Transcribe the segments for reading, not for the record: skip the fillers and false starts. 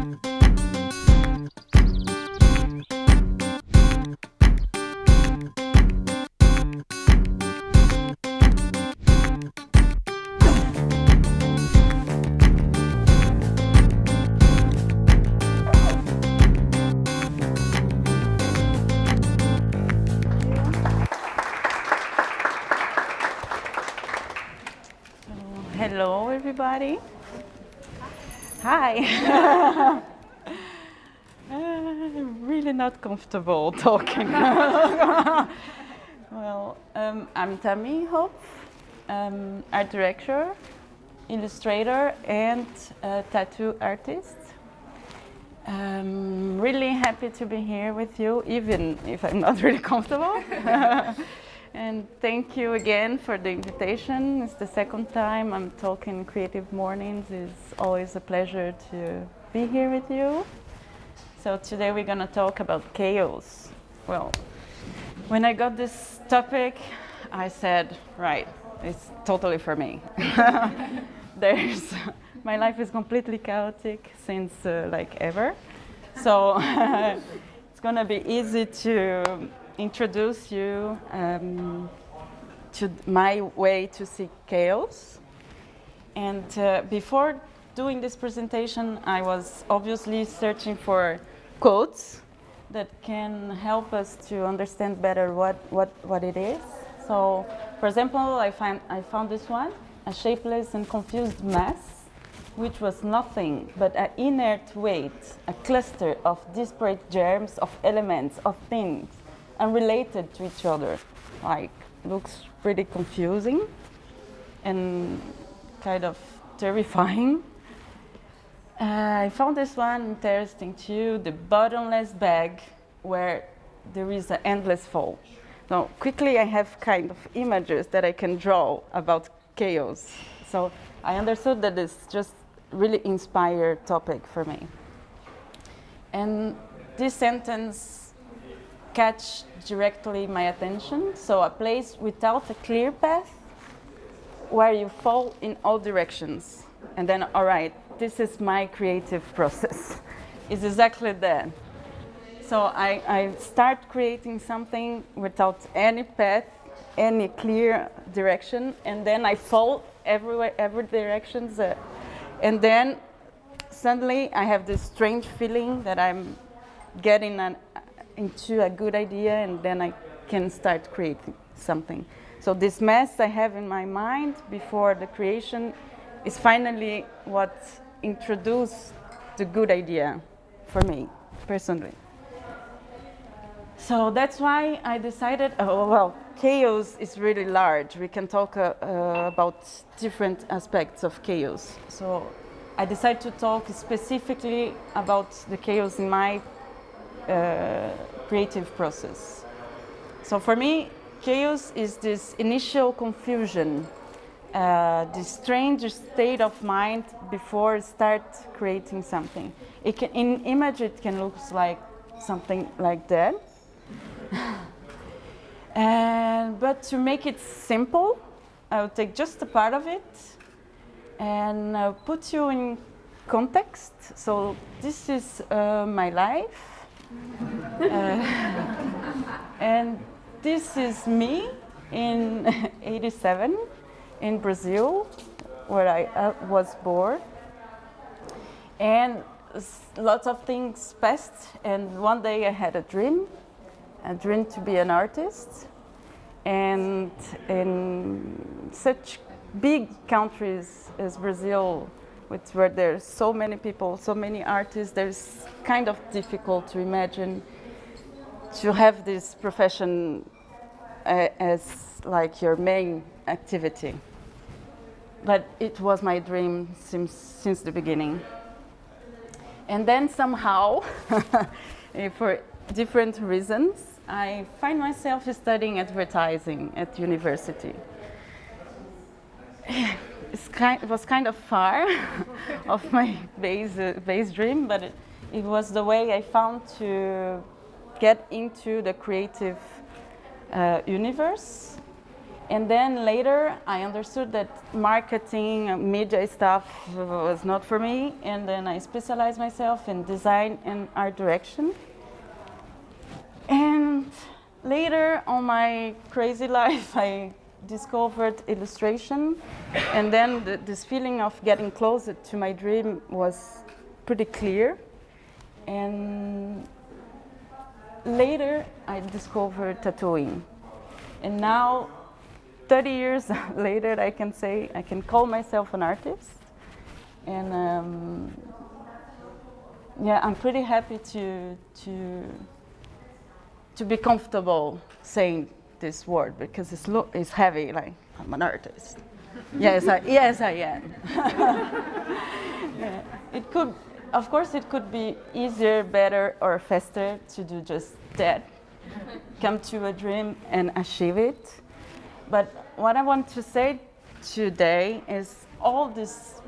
Hello, everybody. Hi. Really not comfortable talking. Well, I'm Tami Hopf, art director, illustrator, and tattoo artist. I'm really happy to be here with you, even if I'm not really comfortable. And thank you again for the invitation. It's the second time I'm talking Creative Mornings. It's always a pleasure to be here with you. So today we're going to talk about chaos. Well, when I got this topic, I said, right, it's totally for me. My life is completely chaotic since like ever. So it's going to be easy to introduce you to my way to see chaos. And before doing this presentation, I was obviously searching for quotes that can help us to understand better what it is. So, for example, I found this one, a shapeless and confused mass, which was nothing but an inert weight, a cluster of disparate germs of elements, of things, unrelated to each other. Like, looks pretty confusing and kind of terrifying. I found this one interesting too, the bottomless bag where there is an endless fall. Now, quickly I have kind of images that I can draw about chaos. So I understood that it's just really inspired topic for me. And this sentence catch directly my attention. So a place without a clear path where you fall in all directions. And then, all right, this is my creative process. It's exactly that. So I start creating something without any path, any clear direction, and then I fall everywhere, every directions. And then suddenly I have this strange feeling that I'm getting into a good idea, and then I can start creating something. So this mess I have in my mind before the creation is finally what introduced the good idea for me, personally. So that's why I decided, chaos is really large. We can talk about different aspects of chaos. So I decided to talk specifically about the chaos in my creative process. So for me, chaos is this initial confusion, this strange state of mind before start creating something. In image, it can look like something like that. But to make it simple, I'll take just a part of it and I'll put you in context. So this is my life. And this is me in '87 in Brazil, where I was born. And lots of things passed, and one day I had a dream to be an artist. And in such big countries as Brazil, where there's so many people, so many artists, there's kind of difficult to imagine to have this profession as like your main activity. But it was my dream since the beginning. And then somehow, for different reasons, I find myself studying advertising at university. It was kind of far of my base dream, but it was the way I found to get into the creative universe. And then later, I understood that marketing, media stuff was not for me. And then I specialized myself in design and art direction. And later on my crazy life, I discovered illustration. And then this feeling of getting closer to my dream was pretty clear. And later, I discovered tattooing. And now, 30 years later, I can say I can call myself an artist. And yeah, I'm pretty happy to be comfortable saying this word because it's heavy, like I'm an artist. Yes, I am. Yeah. It could, of course, it could be easier, better, or faster to do just that. Come to a dream and achieve it. But what I want to say today is all these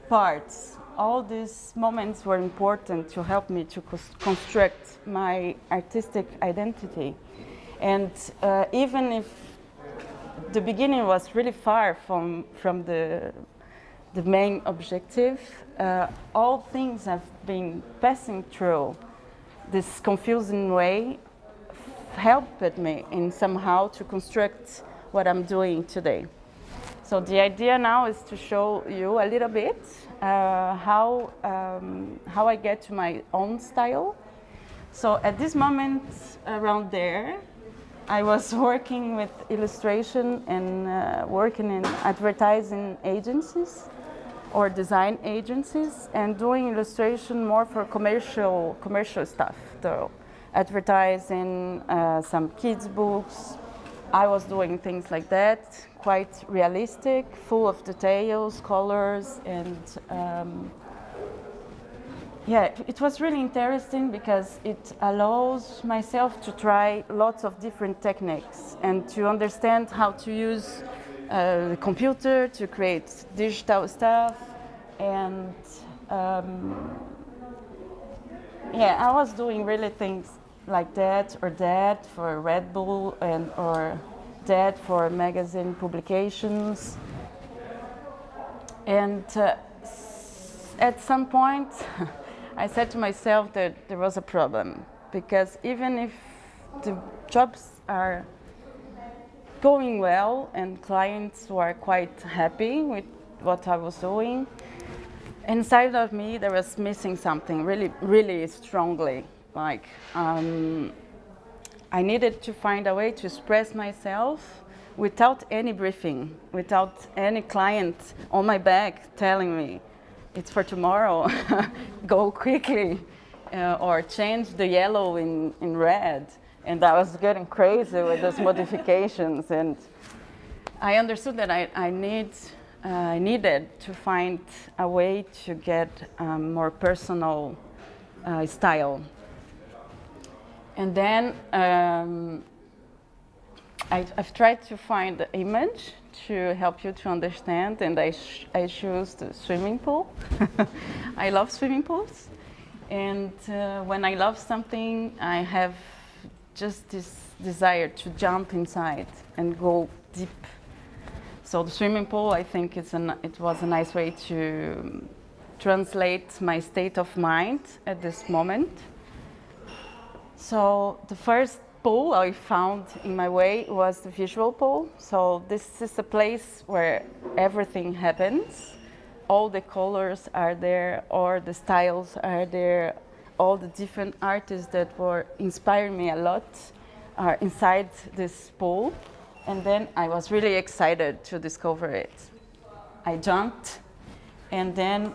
parts, all these moments were important to help me to construct my artistic identity. And even if the beginning was really far from the main objective, all things have been passing through this confusing way helped me in somehow to construct what I'm doing today. So the idea now is to show you a little bit how I get to my own style. So at this moment around there, I was working with illustration and working in advertising agencies or design agencies and doing illustration more for commercial stuff. So advertising some kids' books. I was doing things like that, quite realistic, full of details, colors, and yeah, it was really interesting because it allows myself to try lots of different techniques and to understand how to use the computer to create digital stuff. And yeah, I was doing really things like that for Red Bull or that for magazine publications. And at some point, I said to myself that there was a problem because even if the jobs are going well and clients were quite happy with what I was doing, inside of me there was missing something really, really strongly. Like I needed to find a way to express myself without any briefing, without any client on my back telling me, it's for tomorrow, go quickly, or change the yellow in red. And I was getting crazy with those modifications. And I understood that I needed to find a way to get more personal style. And then I've tried to find the image to help you to understand, and I chose the swimming pool. I love swimming pools, and when I love something, I have just this desire to jump inside and go deep. So the swimming pool, I think it was a nice way to translate my state of mind at this moment. So the first pool I found in my way was the visual pool. So this is a place where everything happens. All the colors are there, all the styles are there, all the different artists that were inspiring me a lot are inside this pool. And then I was really excited to discover it. I jumped, and then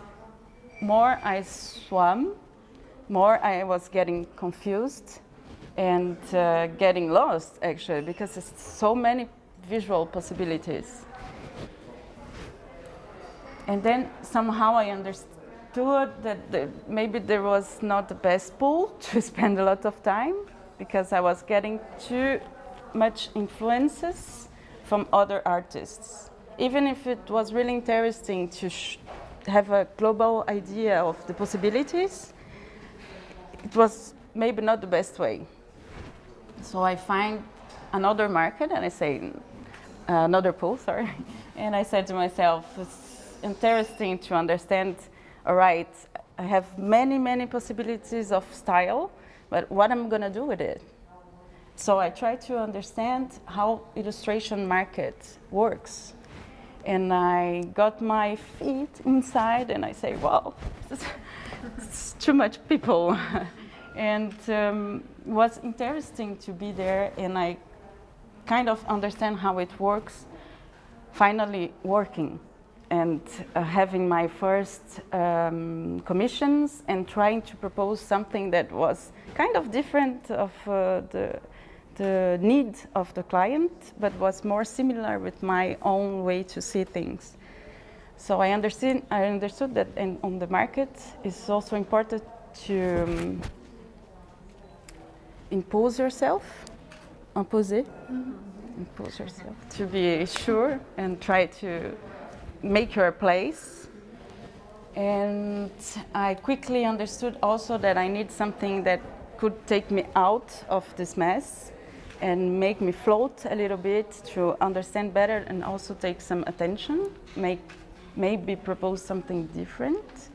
more I swam, more I was getting confused and getting lost, actually, because there's so many visual possibilities. And then somehow I understood that maybe there was not the best pool to spend a lot of time, because I was getting too much influences from other artists. Even if it was really interesting to have a global idea of the possibilities, it was maybe not the best way. So I find another market and I say, another pool, sorry. And I said to myself, it's interesting to understand, all right, I have many possibilities of style, but what am I gonna do with it? So I try to understand how illustration market works. And I got my feet inside and I say, wow, it's too much people. And it was interesting to be there, and I kind of understand how it works, finally working and having my first commissions and trying to propose something that was kind of different of the need of the client, but was more similar with my own way to see things. So I understood that on the market it's also important to impose yourself, impose yourself, to be sure and try to make your place. And I quickly understood also that I need something that could take me out of this mess and make me float a little bit to understand better and also take some attention, maybe propose something different.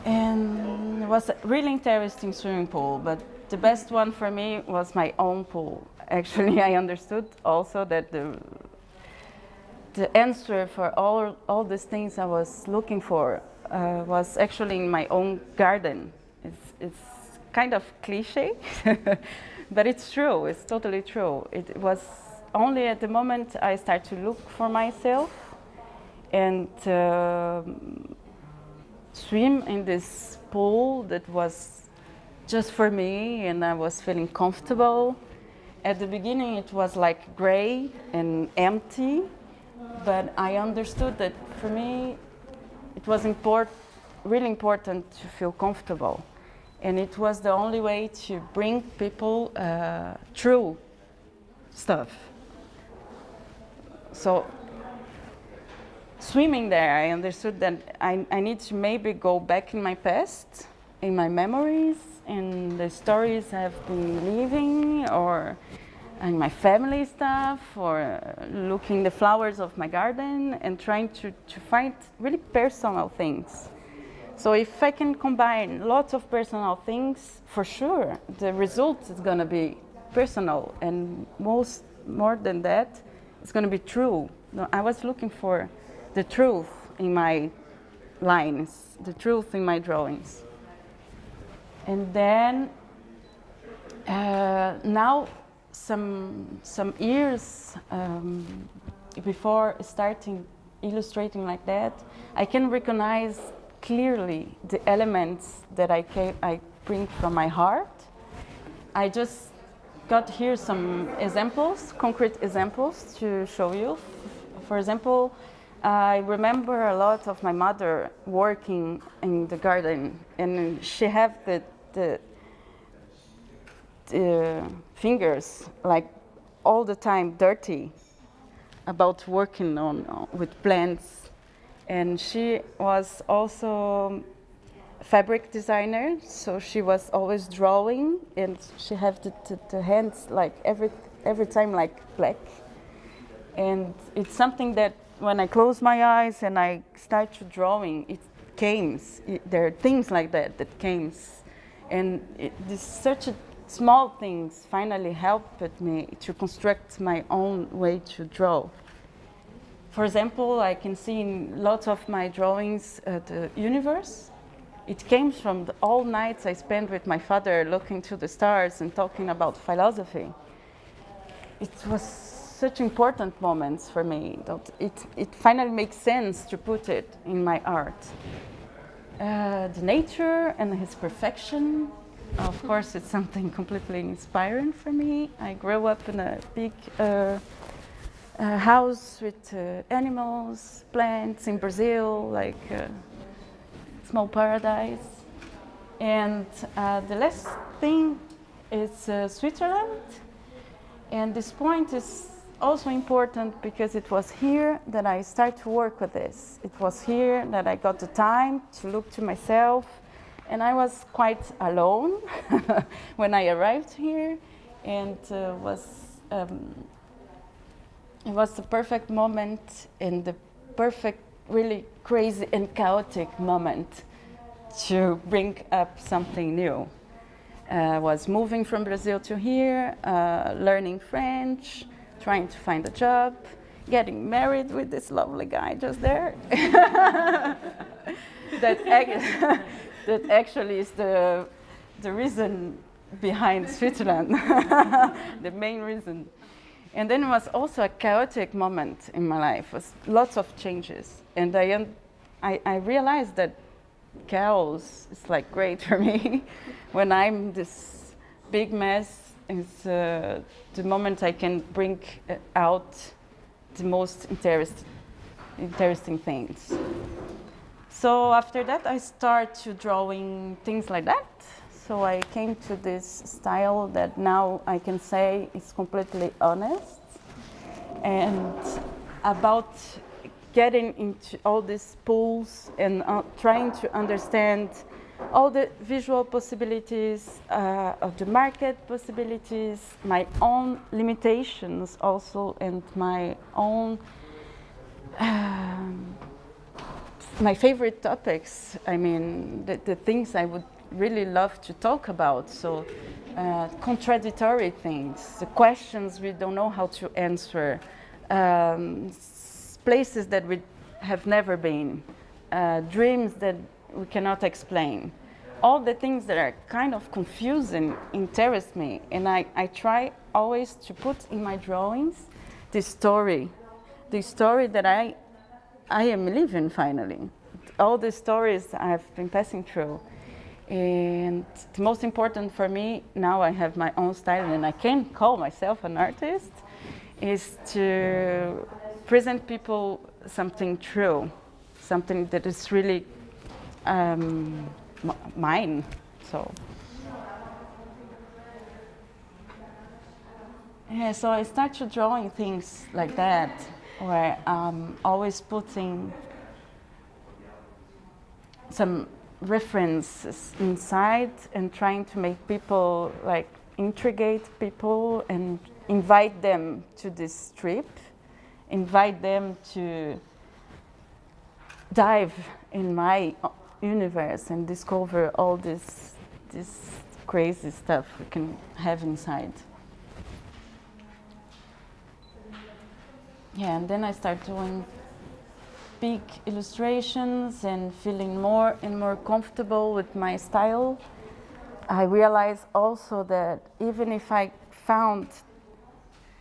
And it was a really interesting swimming pool, but the best one for me was my own pool. Actually, I understood also that the answer for all these things I was looking for was actually in my own garden. It's kind of cliche, but it's true, it's totally true. It was only at the moment I start to look for myself and swim in this pool that was just for me, and I was feeling comfortable. At the beginning it was like gray and empty, but I understood that for me it was really important to feel comfortable. And it was the only way to bring people through stuff. So swimming there, I understood that I need to maybe go back in my past, in my memories, in the stories I've been living, or in my family stuff, or looking the flowers of my garden and trying to find really personal things. So if I can combine lots of personal things, for sure, the result is going to be personal, and more than that, it's going to be true. No, I was looking for the truth in my lines, the truth in my drawings. And then now, some years before starting illustrating like that, I can recognize clearly the elements that I bring from my heart. I just got here some examples, concrete examples to show you. For example, I remember a lot of my mother working in the garden, and she had the fingers like all the time dirty about working with plants. And she was also a fabric designer, so she was always drawing, and she had the hands like every time like black. And it's something that when I close my eyes and I start to drawing, it comes. There are things like that comes, and this such a small things finally helped me to construct my own way to draw. For example, I can see in lots of my drawings the universe. It came from all nights I spent with my father looking to the stars and talking about philosophy. It was such important moments for me that it finally makes sense to put it in my art. The nature and his perfection, of course, it's something completely inspiring for me. I grew up in a big house with animals, plants in Brazil, like small paradise. And the last thing is Switzerland. And this point is also important because it was here that I started to work with this. It was here that I got the time to look to myself. And I was quite alone when I arrived here, and was it was the perfect moment and the perfect, really crazy and chaotic moment to bring up something new. I was moving from Brazil to here, learning French, trying to find a job, getting married with this lovely guy just there. that actually is the reason behind Switzerland, the main reason. And then it was also a chaotic moment in my life. It was lots of changes, and I realized that chaos is like great for me. When I'm this big mess, it's the moment I can bring out the most interesting things. So after that, I start to drawing things like that. So I came to this style that now I can say is completely honest and about getting into all these pools and trying to understand all the visual possibilities of the market possibilities, my own limitations also, and my own my favorite topics. I mean, the things I would really love to talk about. So contradictory things, the questions we don't know how to answer, places that we have never been, dreams that we cannot explain. All the things that are kind of confusing interest me, and I try always to put in my drawings the story that I am living finally. All the stories I've been passing through. And the most important for me, now I have my own style and I can call myself an artist, is to present people something true, something that is really mine. So I started drawing things like that, where I'm always putting some references inside and trying to make people, like, intrigate people and invite them to this trip, invite them to dive in my universe and discover all this crazy stuff we can have inside. Yeah, and then I start doing big illustrations and feeling more and more comfortable with my style. I realized also that even if I found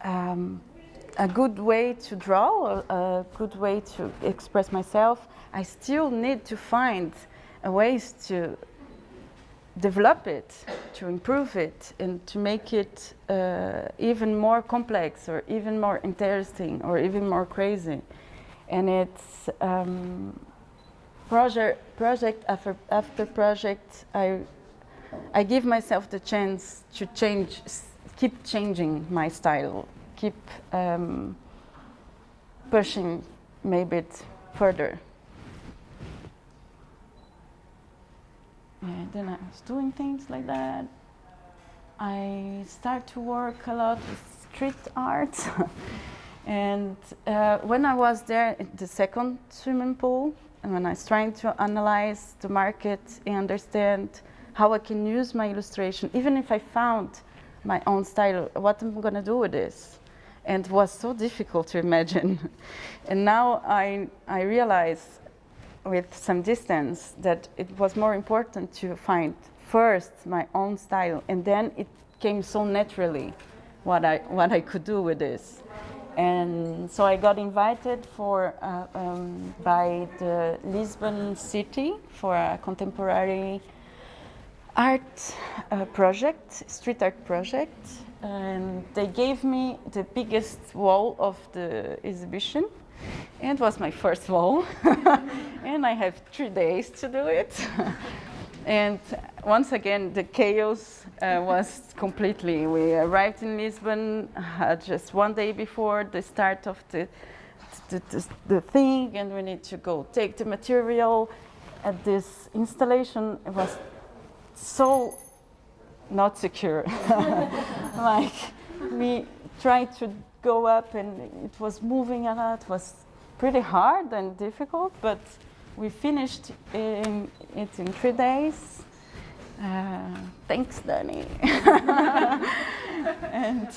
a good way to draw, a good way to express myself, I still need to find ways to develop it, to improve it, and to make it even more complex or even more interesting or even more crazy. And it's project after project, I give myself the chance to change, keep changing my style, keep pushing maybe it further. And then I was doing things like that. I start to work a lot with street art. And when I was there at the second swimming pool, and when I was trying to analyze the market and understand how I can use my illustration, even if I found my own style, what I'm gonna do with this. And it was so difficult to imagine. And now I realize with some distance that it was more important to find first my own style, and then it came so naturally what I could do with this. And so I got invited by the Lisbon city for a contemporary art project, street art project. And they gave me the biggest wall of the exhibition. And it was my first wall. And I have 3 days to do it. And once again, the chaos was completely. We arrived in Lisbon just 1 day before the start of the thing, and we need to go take the material. At this installation, it was so not secure. Like, we tried to go up, and it was moving a lot. It was pretty hard and difficult, but we finished it in 3 days. Thanks, Danny. And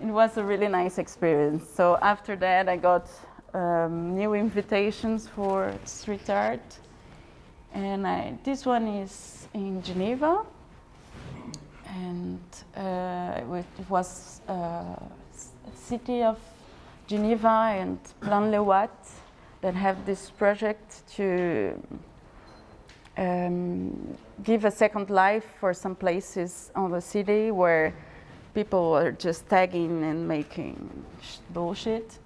it was a really nice experience. So after that, I got new invitations for street art. And this one is in Geneva. And it was city of Geneva and Plan-les-Ouates that have this project to give a second life for some places on the city where people are just tagging and making bullshit,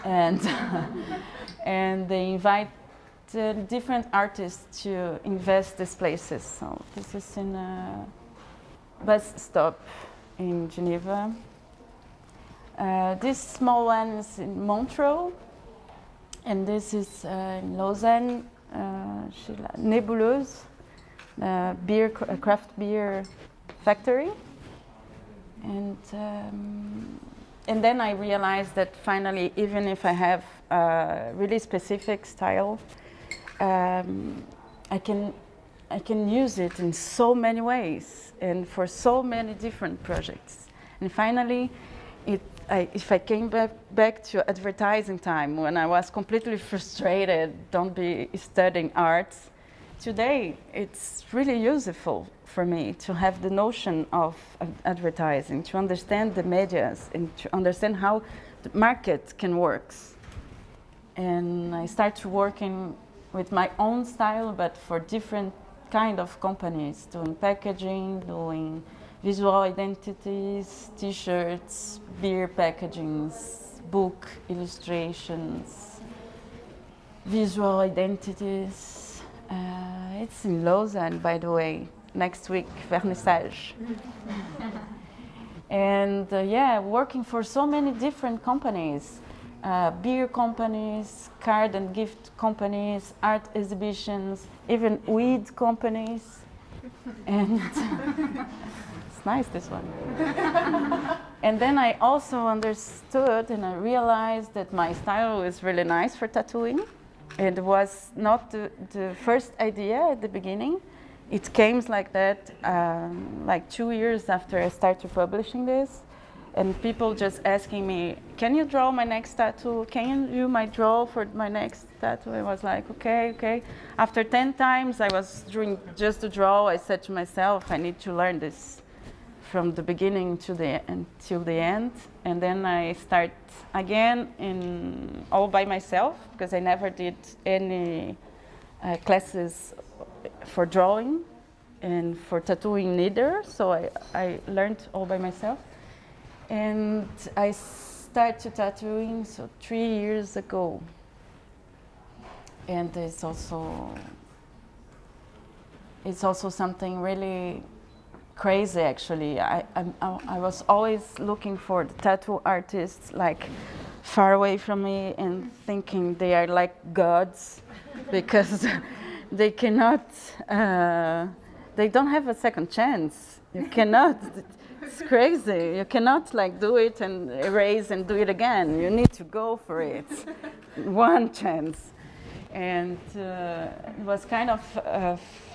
and and they invite different artists to invest these places. So this is in a bus stop in Geneva. This small one is in Montreux, and this is in Lausanne, Nebuleuse, a craft beer factory. And then I realized that finally, even if I have a really specific style, I can use it in so many ways and for so many different projects. And finally, if I came back to advertising time when I was completely frustrated, don't be studying arts, today it's really useful for me to have the notion of advertising, to understand the medias and to understand how the market can work. And I started working with my own style, but for different kind of companies, doing packaging, doing visual identities, t-shirts, beer packagings, book illustrations, visual identities. It's in Lausanne, by the way, next week, vernissage. And working for so many different companies, beer companies, card and gift companies, art exhibitions, even weed companies. And it's nice, this one. And then I also understood and I realized that my style is really nice for tattooing. It was not the first idea at the beginning. It came like that, like 2 years after I started publishing this. And people just asking me, can you draw my next tattoo? Can you do my draw for my next tattoo? I was like, okay. After 10 times I was doing just the draw, I said to myself, I need to learn this from the beginning to until the end. And then I start again all by myself, because I never did any classes for drawing and for tattooing neither. So I learned all by myself. And I started tattooing 3 years ago. And it's also something really crazy, actually. I was always looking for the tattoo artists like far away from me and thinking they are like gods because they cannot, they don't have a second chance. You cannot. It's crazy. You cannot like do it and erase and do it again. You need to go for it. One chance. And it was kind of,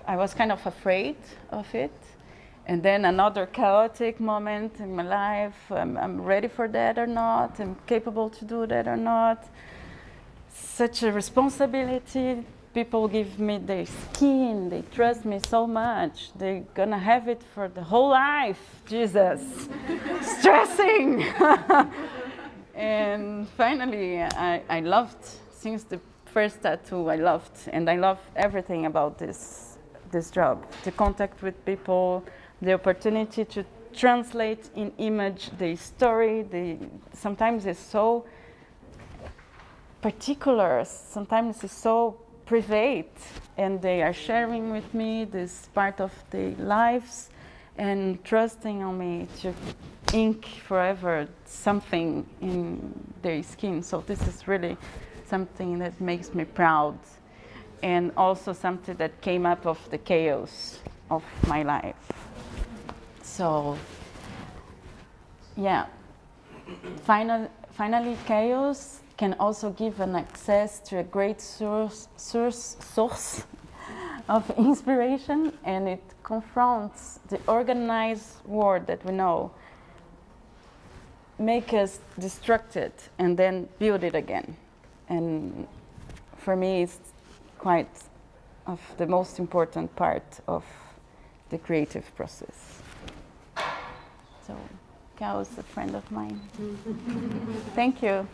I was kind of afraid of it. And then another chaotic moment in my life. I'm ready for that or not? I'm capable to do that or not? Such a responsibility. People give me their skin, they trust me so much. They're gonna have it for the whole life, Jesus. Stressing! And finally, I loved, since the first tattoo, I loved, and I love everything about this job. The contact with people, the opportunity to translate in image the story, sometimes it's so particular, sometimes it's so private, and they are sharing with me this part of their lives and trusting on me to ink forever something in their skin. So this is really something that makes me proud, and also something that came up of the chaos of my life. So yeah, finally, chaos can also give an access to a great source of inspiration, and it confronts the organized world that we know, make us destruct it and then build it again. And for me, it's quite of the most important part of the creative process. So, chaos is a friend of mine. Thank you.